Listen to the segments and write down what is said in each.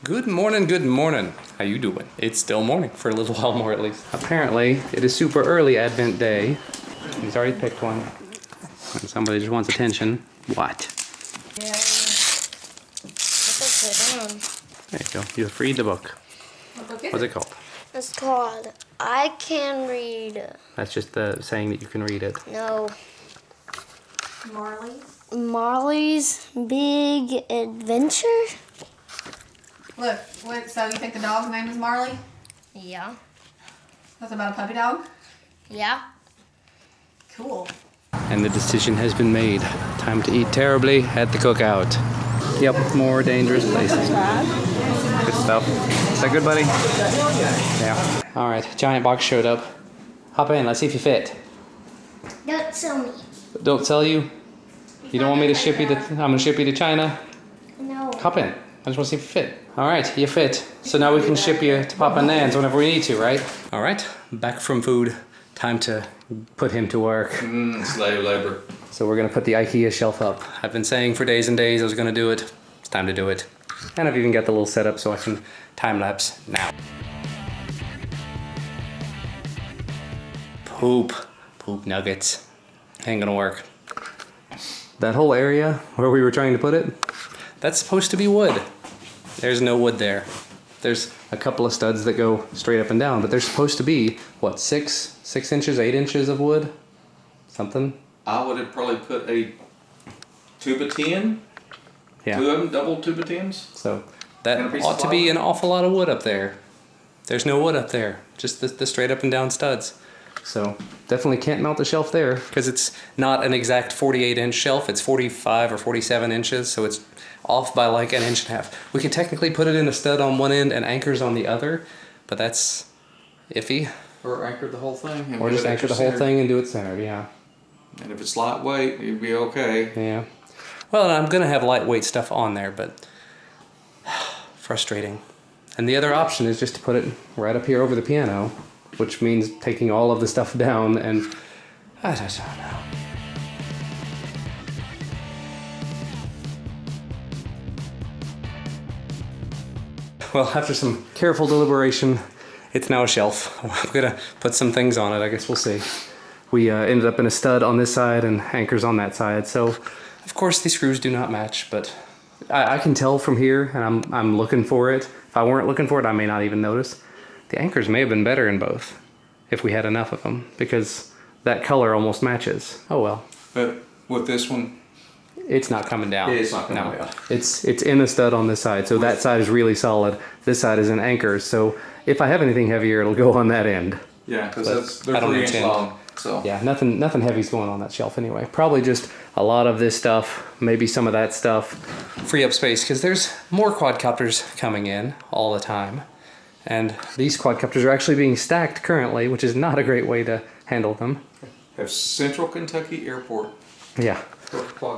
Good morning, good morning. How you doing? It's still morning, for a little while more at least. Apparently, it is super early Advent day. He's already picked one. And somebody just wants attention. What? Yeah. Down. There you go. You have to read the book. What's it called? It's called I Can Read. That's just the saying that you can read it. No. Marley's? Marley's Big Adventure? Look, so you think the dog's name is Marley? Yeah. That's about a puppy dog? Yeah. Cool. And the decision has been made. Time to eat terribly at the cookout. Yep, more dangerous places. Good stuff. Is that good, buddy? Yeah. All right, giant box showed up. Hop in, let's see if you fit. Don't tell me. Don't tell you? You don't want me to ship you to, I'm gonna ship you to China? No. Hop in. I just want to see if you fit. All right, you fit. So now we can ship you to Papa and Nan's whenever we need to, right? All right, back from food. Time to put him to work. Slave labor. So we're gonna put the IKEA shelf up. I've been saying for days and days I was gonna do it. It's time to do it. And I've even got the little setup so I can time lapse now. Poop nuggets. Ain't gonna work. That whole area where we were trying to put it, that's supposed to be wood. There's no wood there. There's a couple of studs that go straight up and down, but there's supposed to be, what, 6 inches, 8 inches of wood? Something? I would have probably put a 2x10. Yeah. 2 of them, double 2x10s. So that And a piece ought of to be plywood? an awful lot of wood up there. There's no wood up there, just the straight up and down studs. So definitely can't mount the shelf there because it's not an exact 48-inch shelf. It's 45 or 47 inches, so it's off by like 1.5 inches. We can technically put it in a stud on one end and anchors on the other, but that's iffy. Or anchor the whole thing. And Or do just it anchor the extra whole centered. thing and do it centered, yeah. And if it's lightweight, you'd be okay. Yeah. Well, I'm gonna have lightweight stuff on there, but frustrating. And the other option is just to put it right up here over the piano, which means taking all of the stuff down, and I don't know. Well, after some careful deliberation, it's now a shelf. I'm gonna put some things on it, I guess we'll see. We ended up in a stud on this side and anchors on that side, so of course these screws do not match, but I can tell from here, and I'm looking for it. If I weren't looking for it, I may not even notice. The anchors may have been better in both, if we had enough of them, because that color almost matches. Oh well. But with this one, It's not coming down. It's not coming down. It's in the stud on this side, so that side is really solid. This side is in anchors, so if I have anything heavier, it'll go on that end. yeah, because But they're I don't 3 inch intend. long. So Yeah, nothing heavy's going on that shelf anyway. Probably just a lot of this stuff, maybe some of that stuff. Free up space, because there's more quadcopters coming in all the time. And these quadcopters are actually being stacked currently, which is not a great way to handle them. have Central Kentucky Airport. Yeah.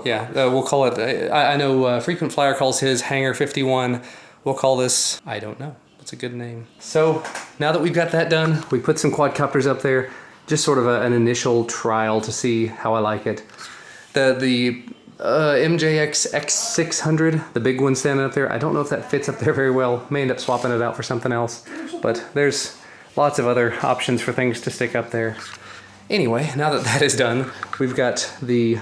Yeah, we'll call it, I know Frequent Flyer calls his Hangar 51. We'll call this, I don't know. It's a good name. So now that we've got that done, we put some quadcopters up there. Just sort of an initial trial to see how I like it. The MJX X600, the big one standing up there, I don't know if that fits up there very well. May end up swapping it out for something else. But there's lots of other options for things to stick up there. Anyway, now that that is done, we've got the,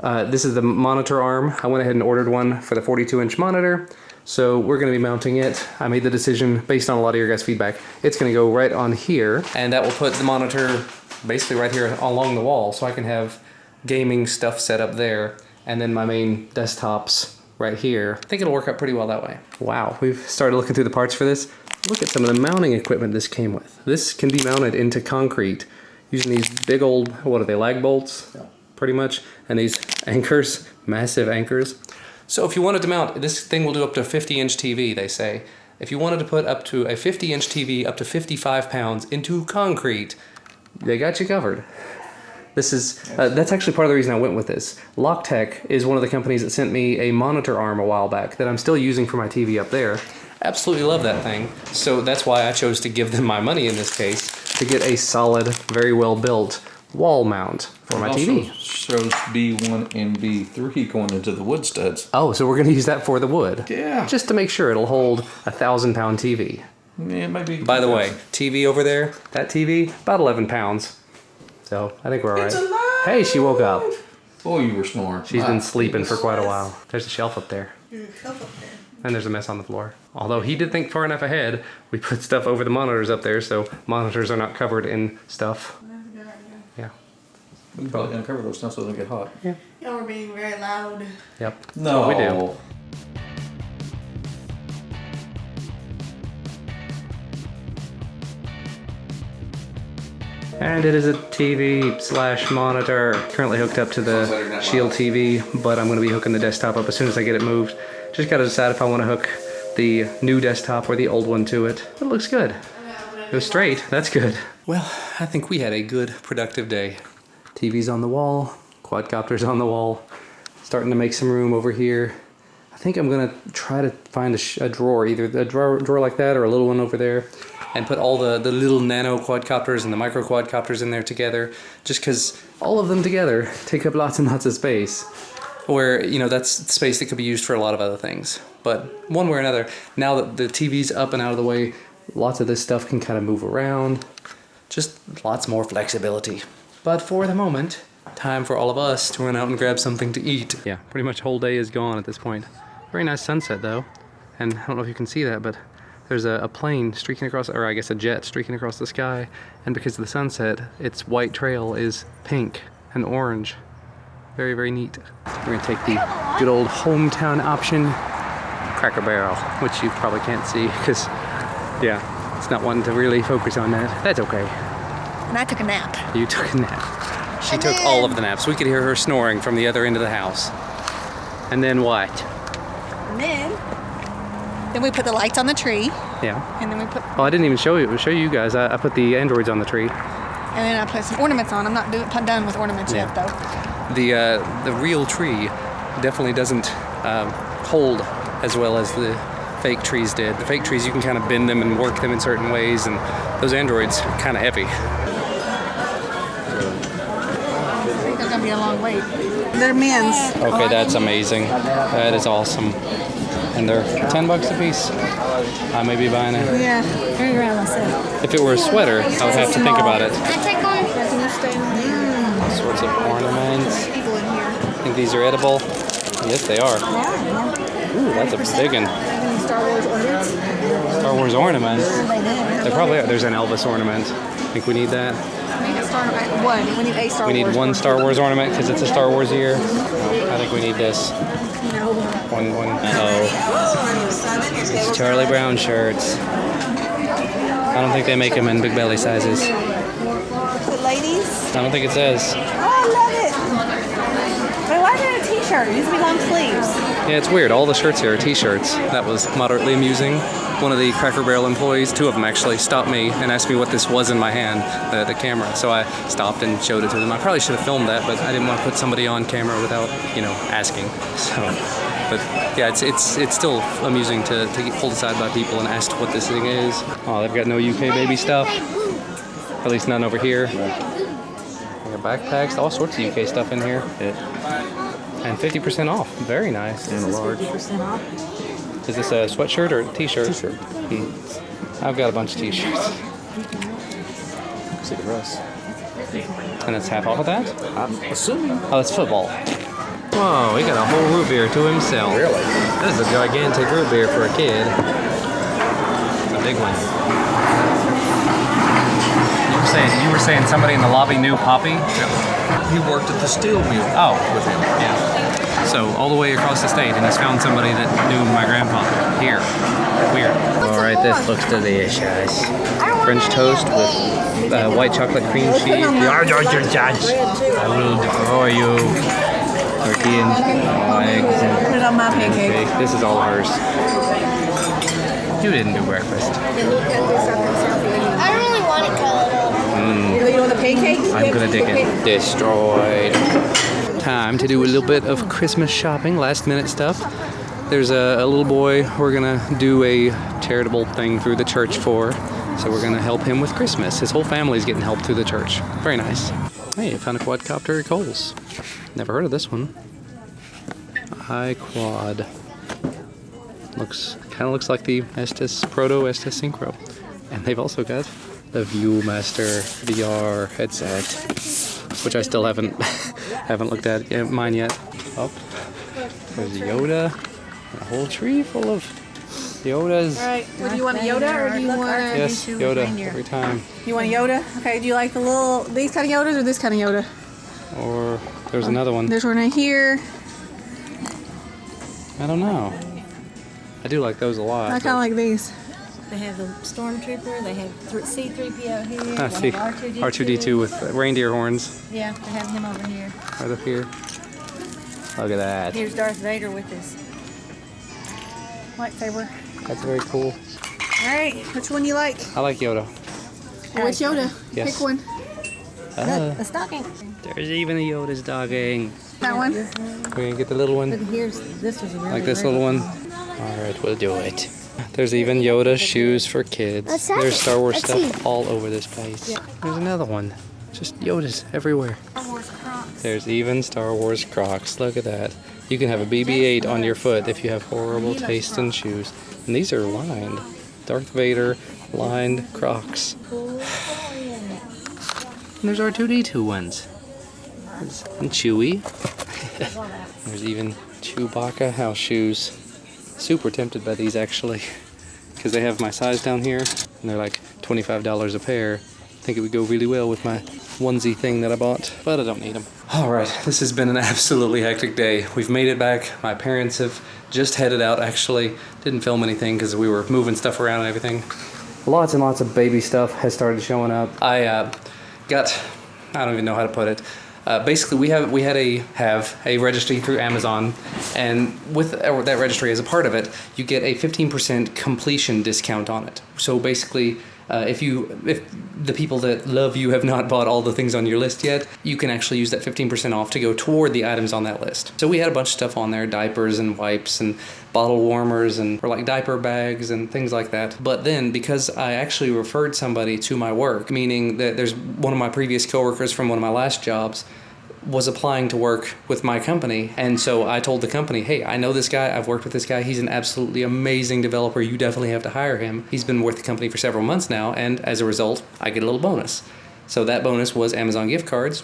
this is the monitor arm. I went ahead and ordered one for the 42-inch monitor. So we're gonna be mounting it. I made the decision based on a lot of your guys' feedback. It's gonna go right on here, and that will put the monitor basically right here along the wall, so I can have gaming stuff set up there, and then my main desktops right here. I think it'll work out pretty well that way. Wow, we've started looking through the parts for this. Look at some of the mounting equipment this came with. This can be mounted into concrete using these big old, what are they, lag bolts? Yeah. Pretty much, and these anchors, massive anchors. So if you wanted to mount, this thing will do up to a 50-inch TV, they say. If you wanted to put up to a 50-inch TV up to 55 pounds into concrete, they got you covered. This is, that's actually part of the reason I went with this. Loctech is one of the companies that sent me a monitor arm a while back that I'm still using for my TV up there. Absolutely love that thing. So that's why I chose to give them my money in this case, to get a solid, very well built wall mount for my TV. Shows B1 and B3 going into the wood studs. Oh, so we're gonna use that for the wood. Yeah. Just to make sure it'll hold a 1,000-pound TV. Yeah, maybe. By the way, TV over there, that TV, about 11 pounds. So I think we're all right. It's alive! Hey, she woke up. Oh, you were snoring. She's been sleeping for quite a while. There's a shelf up there. There's a shelf up there. And there's a mess on the floor. Although he did think far enough ahead, we put stuff over the monitors up there so monitors are not covered in stuff. That's a good idea. Yeah. We can probably uncover those now so they don't get hot. Yeah. Y'all were being very loud. Yep. That's No. what we do. And it is a TV / monitor. Currently hooked up to the Shield TV, but I'm going to be hooking the desktop up as soon as I get it moved. Just got to decide if I want to hook the new desktop or the old one to it. It looks good. It was straight. That's good. Well, I think we had a good, productive day. TV's on the wall, quadcopter's on the wall. Starting to make some room over here. I think I'm going to try to find a drawer, either a drawer like that or a little one over there. And put all the little nano quadcopters and the micro quadcopters in there together, just because all of them together take up lots and lots of space. Where, you know, that's space that could be used for a lot of other things. But one way or another, now that the TV's up and out of the way, lots of this stuff can kind of move around. Just lots more flexibility. But for the moment, time for all of us to run out and grab something to eat. Yeah, pretty much whole day is gone at this point. Very nice sunset though. And I don't know if you can see that, but there's a plane streaking across, or I guess a jet streaking across the sky, and because of the sunset, its white trail is pink and orange. Very, very neat. We're gonna take the good old hometown option, Cracker Barrel, which you probably can't see, because, yeah, it's not one to really focus on that. That's okay. And I took a nap. You took a nap. She took all of the naps. We could hear her snoring from the other end of the house. And then what? And then we put the lights on the tree. Yeah. And then we put... Oh, I didn't even show you guys. I put the Androids on the tree. And then I put some ornaments on. I'm not done with ornaments yet, though. The real tree definitely doesn't hold as well as the fake trees did. The fake trees, you can kind of bend them and work them in certain ways, and those Androids are kind of heavy. I think they're going to be a long wait. They're men's. Okay, that's amazing. That is awesome. And they're $10 a piece. I may be buying it. Yeah, very around myself. If it were a sweater, I would have to think about it. I take one. All sorts of ornaments. I think these are edible. Yes, they are. Ooh, that's a big one. Star Wars ornaments. Star Wars ornaments. They probably are. There's an Elvis ornament. Think we need that? We need a Star Wars. We need a Star Wars. We need one Star Wars ornament because it's a Star Wars year. Oh, I think we need this. One. Uh-oh. It's Charlie Brown shirts. I don't think they make them in big belly sizes. The ladies? I don't think it says. Oh, I love it. But why is there a t-shirt? It needs to be long sleeves. Yeah, it's weird. All the shirts here are t-shirts. That was moderately amusing. One of the Cracker Barrel employees, two of them actually, stopped me and asked me what this was in my hand, the camera. So I stopped and showed it to them. I probably should have filmed that, but I didn't want to put somebody on camera without, asking. So, but yeah, it's still amusing to get pulled aside by people and asked what this thing is. Oh, they've got no UK baby stuff. At least none over here. They got backpacks, all sorts of UK stuff in here. And 50% off. Very nice. And a large. Is this a sweatshirt or a t-shirt? T-shirt. I've got a bunch of t-shirts. See the rest. And it's half off of that? I'm assuming. Oh, it's football. Whoa, he got a whole root beer to himself. Really? This is a gigantic root beer for a kid. A big one. You were saying somebody in the lobby knew Poppy? He worked at the steel mill. Oh, with him. Yeah. So all the way across the state, and he's found somebody that knew my grandfather here. Weird. All right, this looks delicious. French toast with white chocolate cream cheese. I will devour you. Turkey and eggs and Put it on my pancake. This is all hers. You didn't do breakfast. I don't really want it cut up. You want the pancakes? I'm gonna dig it. Destroyed. Time to do a little bit of Christmas shopping, last minute stuff. There's a little boy we're gonna do a charitable thing through the church for. So we're gonna help him with Christmas. His whole family's getting help through the church. Very nice. Hey, I found a quadcopter at Kohl's. Never heard of this one. iQuad. Kind of looks like the Proto Estes Synchro. And they've also got the Viewmaster VR headset, which I still haven't looked at mine yet. Oh, there's Yoda. A whole tree full of Yodas. All right. What do you want, a Yoda or do you want a... Yes, Yoda every time. You want a Yoda? Okay. Do you like these kind of Yodas or this kind of Yoda? Or there's another one. There's one right here. I don't know. I do like those a lot. I kind of like these. They have the Stormtrooper, they have C-3PO here, I they see. have R2-D2. R2-D2 with reindeer horns. Yeah, they have him over here. Right up here. Look at that. Here's Darth Vader with his Lightsaber. That's very cool. All right. Which one you like? I like Yoda. Which Yoda? Yes. Pick one. the stocking. There's even a Yoda's dogging. That one? We're gonna get the little one. But here's, this was a really Like this rare little one. Alright, we'll do it. There's even Yoda shoes for kids. Let's have There's it. Star Wars Let's stuff see. all over this place. There's another one. Just Yodas everywhere. Star Wars Crocs. There's even Star Wars Crocs. Look at that. You can have a BB-8 on your foot if you have horrible taste in shoes. And these are lined. Darth Vader lined Crocs. And there's R2-D2 ones. And Chewie. There's even Chewbacca house shoes. Super tempted by these actually, because they have my size down here, and they're like $25 a pair. I think it would go really well with my onesie thing that I bought, but I don't need them. All right, this has been an absolutely hectic day. We've made it back. My parents have just headed out actually. Didn't film anything because we were moving stuff around and everything. Lots and lots of baby stuff has started showing up. I don't even know how to put it. Basically, we have a registry through Amazon, and with that registry as a part of it, you get a 15% completion discount on it. So basically, if the people that love you have not bought all the things on your list yet, you can actually use that 15% off to go toward the items on that list. So we had a bunch of stuff on there, diapers and wipes and bottle warmers and or like diaper bags and things like that. But then because I actually referred somebody to my work, meaning that there's one of my previous coworkers from one of my last jobs was applying to work with my company, and so I told the company, hey, I know this guy, I've worked with this guy, he's an absolutely amazing developer, you definitely have to hire him. He's been with the company for several months now, and as a result, I get a little bonus. So that bonus was Amazon gift cards,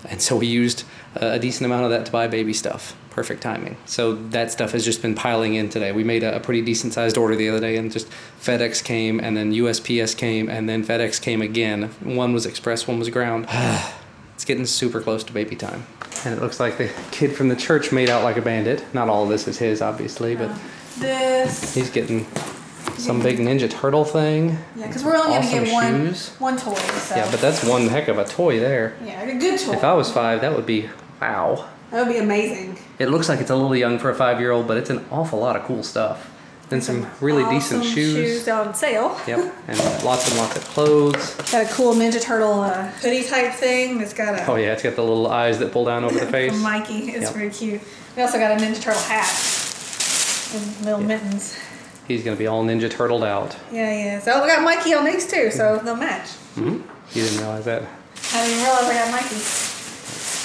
and so we used a decent amount of that to buy baby stuff. Perfect timing. So that stuff has just been piling in today. We made a pretty decent sized order the other day, and just FedEx came, and then USPS came, and then FedEx came again. One was express, one was ground. It's getting super close to baby time. And it looks like the kid from the church made out like a bandit. Not all of this is his, obviously, but he's getting some big Ninja Turtle thing. Yeah, because we're only awesome going to get shoes. one toy. So. Yeah, but that's one heck of a toy there. Yeah, a good toy. If I was 5, that would be, wow. That would be amazing. It looks like it's a little young for a 5-year-old, but it's an awful lot of cool stuff. And some really decent Awesome shoes. on sale. Yep, and lots of clothes. Got a cool Ninja Turtle hoodie type thing. It's got a... Oh yeah, it's got the little eyes that pull down over the face. From Mikey. It's Yep. very cute. We also got a Ninja Turtle hat. And little mittens. He's gonna be all Ninja Turtled out. Yeah. So we got Mikey on these too, so they'll match. Mm-hmm. You didn't realize that. I didn't realize I got Mikey.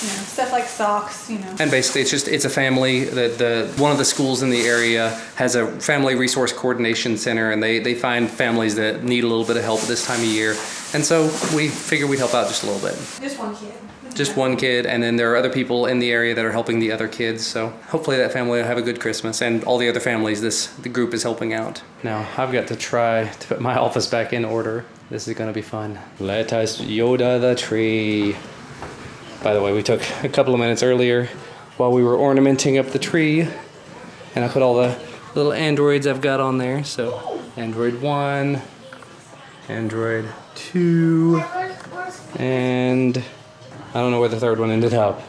You know, stuff like socks, you know. And basically it's a family that one of the schools in the area has a family resource coordination center, and they find families that need a little bit of help at this time of year. And so we figured we'd help out just a little bit. Just one kid. Just one kid, and then there are other people in the area that are helping the other kids. So hopefully that family will have a good Christmas, and all the other families the group is helping out. Now I've got to try to put my office back in order. This is gonna be fun. Let us Yoda the tree. By the way, we took a couple of minutes earlier while we were ornamenting up the tree, and I put all the little androids I've got on there. So Android 1, Android 2, and I don't know where the third one ended up.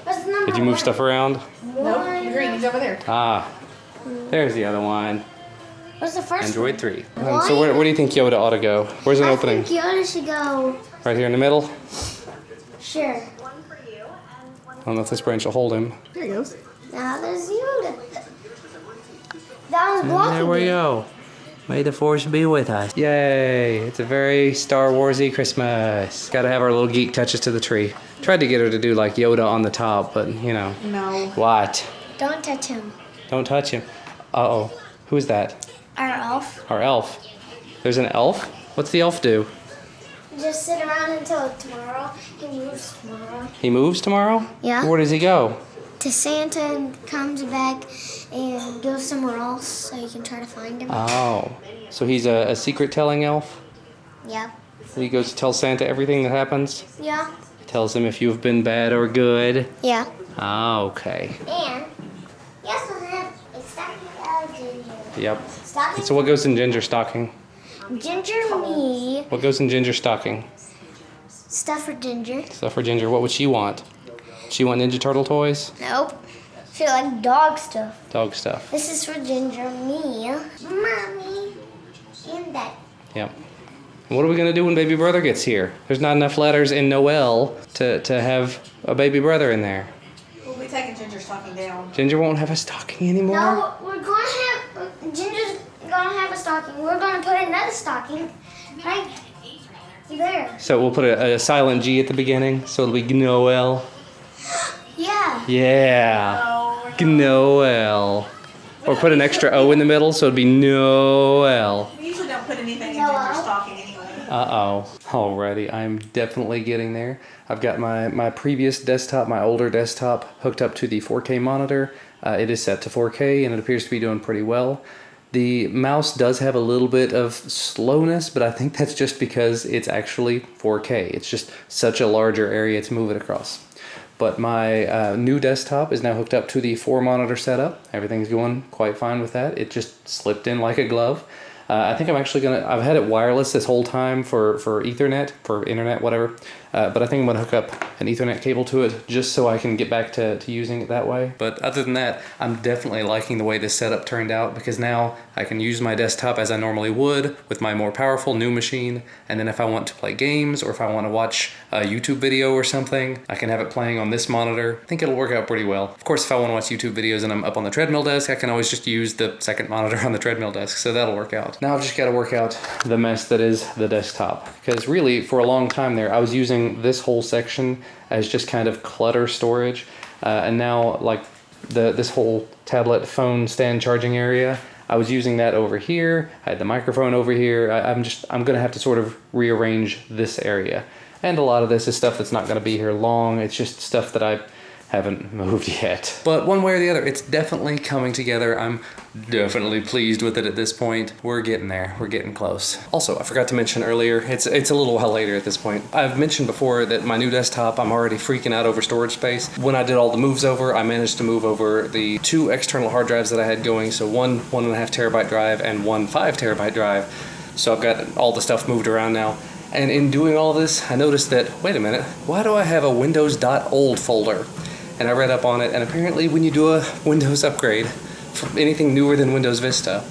Did you move stuff around? Nope, the green is over there. Ah, there's the other one. What's the first Android 3. Why? So where do you think Yoda ought to go? Where's an opening? I think Yoda should go. Right here in the middle? Sure. I don't know if this branch will hold him. There he goes. Now there's Yoda. That was And blocking there we me. go. May the force be with us. Yay! It's a very Star Warsy Christmas. Gotta have our little geek touches to the tree. Tried to get her to do like Yoda on the top, but you know. No. What? Don't touch him. Don't touch him. Uh-oh. Who's that? Our elf. Our elf. There's an elf? What's the elf do? Just sit around until tomorrow. He moves tomorrow. He moves tomorrow? Yeah. Where does he go? To Santa and comes back and goes somewhere else so you can try to find him. Oh. So he's a secret telling elf? Yeah. He goes to tell Santa everything that happens? Yeah. Tells him if you've been bad or good? Yeah. Oh, okay. And he also have a stocking of ginger. Yep. Stocking. So what goes in Ginger stocking? Ginger me. What goes in Ginger stocking? Stuff for Ginger. Stuff for Ginger. What would she want? She want Ninja Turtle toys? Nope. She like dog stuff. Dog stuff. This is for Ginger me, Mommy, and Dad. Yep. And what are we going to do when baby brother gets here? There's not enough letters in Noel to have a baby brother in there. We'll be taking Ginger's stocking down. Ginger won't have a stocking anymore? No, we're gonna have Ginger's gonna have a stocking. We're gonna put another stocking right there. So we'll put a silent G at the beginning, so it'll be Noel. Yeah. Yeah. Noel. Or put an extra O in the middle, so it'd be Noel. We usually don't put anything in Hello? Ginger's stocking anyway. Uh-oh. Alrighty, I'm definitely getting there. I've got my previous desktop, my older desktop, hooked up to the 4K monitor. It is set to 4K, and it appears to be doing pretty well. The mouse does have a little bit of slowness, but I think that's just because it's actually 4K. It's just such a larger area to move it across. But my new desktop is now hooked up to the 4-monitor setup. Everything's going quite fine with that. It just slipped in like a glove. I think I'm actually I've had it wireless this whole time for Ethernet, for internet, whatever. But I think I'm gonna hook up an Ethernet cable to it just so I can get back to using it that way. But other than that, I'm definitely liking the way this setup turned out, because now I can use my desktop as I normally would with my more powerful new machine. And then if I want to play games, or if I want to watch a YouTube video or something, I can have it playing on this monitor. I think it'll work out pretty well. Of course, if I want to watch YouTube videos and I'm up on the treadmill desk, I can always just use the second monitor on the treadmill desk, so that'll work out. Now I've just got to work out the mess that is the desktop, because really for a long time there I was using this whole section as just kind of clutter storage, and now like this whole tablet phone stand charging area, I was using that over here. I had the microphone over here. I'm gonna have to sort of rearrange this area, and a lot of this is stuff that's not gonna be here long. It's just stuff that I haven't moved yet. But one way or the other, it's definitely coming together. I'm definitely pleased with it at this point. We're getting there. We're getting close. Also, I forgot to mention earlier, it's a little while later at this point. I've mentioned before that my new desktop, I'm already freaking out over storage space. When I did all the moves over, I managed to move over the 2 external hard drives that I had going. So one 1.5 terabyte drive and one 5 terabyte drive. So I've got all the stuff moved around now. And in doing all this, I noticed that, wait a minute, why do I have a Windows.old folder? And I read up on it, and apparently when you do a Windows upgrade from anything newer than Windows Vista,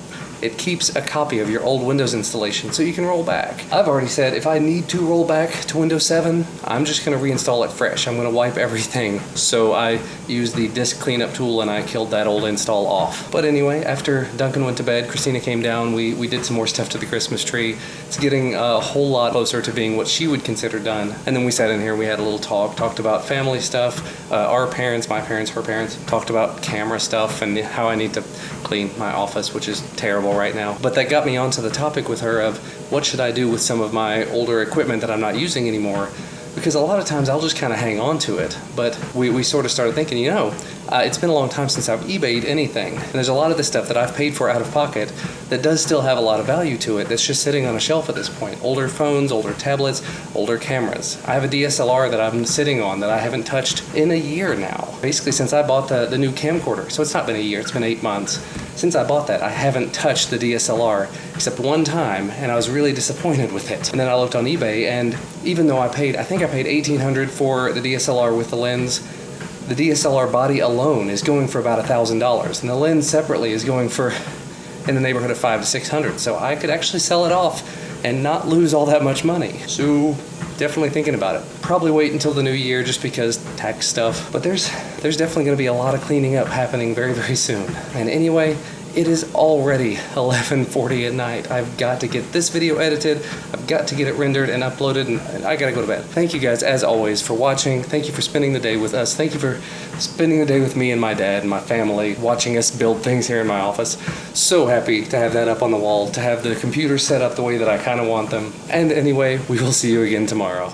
it keeps a copy of your old Windows installation so you can roll back. I've already said if I need to roll back to Windows 7, I'm just going to reinstall it fresh. I'm going to wipe everything. So I used the disk cleanup tool and I killed that old install off. But anyway, after Duncan went to bed, Christina came down, we did some more stuff to the Christmas tree. It's getting a whole lot closer to being what she would consider done. And then we sat in here, we had a little talk, talked about family stuff, our parents, my parents, her parents, talked about camera stuff and how I need to clean my office, which is terrible right now. But that got me onto the topic with her of what should I do with some of my older equipment that I'm not using anymore, because a lot of times I'll just kind of hang on to it. But we sort of started thinking, you know, it's been a long time since I've eBayed anything, and there's a lot of this stuff that I've paid for out of pocket that does still have a lot of value to it that's just sitting on a shelf at this point. Older phones, older tablets, older cameras. I have a DSLR that I'm sitting on that I haven't touched in a year now, basically since I bought the new camcorder. So it's not been a year, it's been 8 months. Since I bought that, I haven't touched the DSLR except one time, and I was really disappointed with it. And then I looked on eBay, and even though I think I paid $1,800 for the DSLR with the lens, the DSLR body alone is going for about $1,000, and the lens separately is going for in the neighborhood of $500 to $600. So I could actually sell it off and not lose all that much money. So definitely thinking about it. Probably wait until the new year just because tax stuff. But there's definitely going to be a lot of cleaning up happening very, very soon. And anyway, It is already 11:40 at night. I've got to get this video edited, I've got to get it rendered and uploaded, and I gotta go to bed. Thank you guys, as always, for watching. Thank you for spending the day with us. Thank you for spending the day with me and my dad and my family, watching us build things here in my office. So happy to have that up on the wall, to have the computer set up the way that I kind of want them. And anyway, we will see you again tomorrow.